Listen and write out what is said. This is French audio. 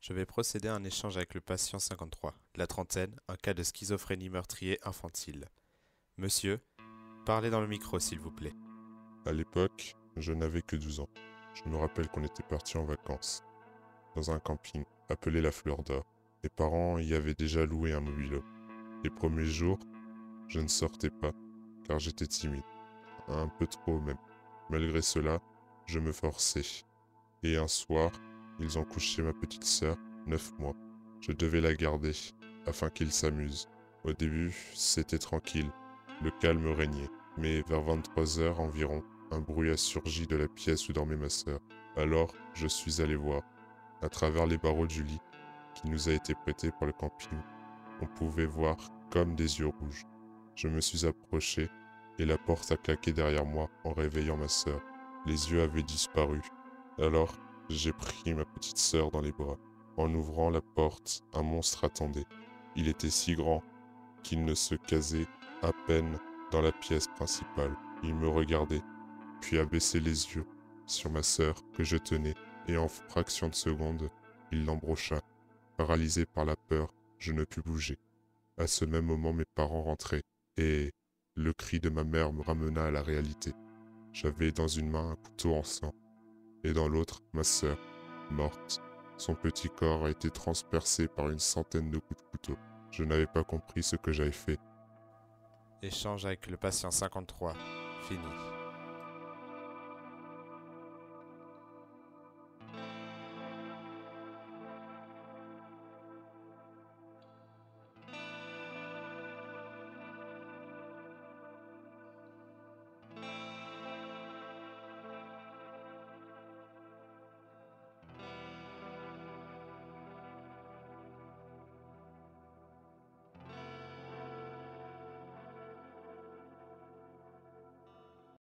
Je vais procéder à un échange avec le patient 53, de la trentaine, un cas de schizophrénie meurtrier infantile. Monsieur, parlez dans le micro s'il vous plaît. À l'époque, je n'avais que 12 ans. Je me rappelle qu'on était partis en vacances, dans un camping appelé la Fleur d'Or. Mes parents y avaient déjà loué un mobile-home. Les premiers jours, je ne sortais pas, car j'étais timide. Un peu trop même. Malgré cela, je me forçais. Et un soir, ils ont couché ma petite sœur, 9 mois. Je devais la garder, afin qu'ils s'amusent. Au début, c'était tranquille. Le calme régnait. Mais vers 23 heures environ, un bruit a surgi de la pièce où dormait ma sœur. Alors, je suis allé voir. À travers les barreaux du lit, qui nous a été prêté par le camping, on pouvait voir comme des yeux rouges. Je me suis approché, et la porte a claqué derrière moi en réveillant ma sœur. Les yeux avaient disparu. Alors, j'ai pris ma petite sœur dans les bras. En ouvrant la porte, un monstre attendait. Il était si grand qu'il ne se casait à peine dans la pièce principale. Il me regardait, puis a baissé les yeux sur ma sœur que je tenais, et en fraction de seconde, il l'embrocha. Paralysé par la peur, je ne pus bouger. À ce même moment, mes parents rentraient, et le cri de ma mère me ramena à la réalité. J'avais dans une main un couteau en sang, et dans l'autre, ma sœur, morte. Son petit corps a été transpercé par une centaine de coups de couteau. Je n'avais pas compris ce que j'avais fait. Échange avec le patient 53, fini.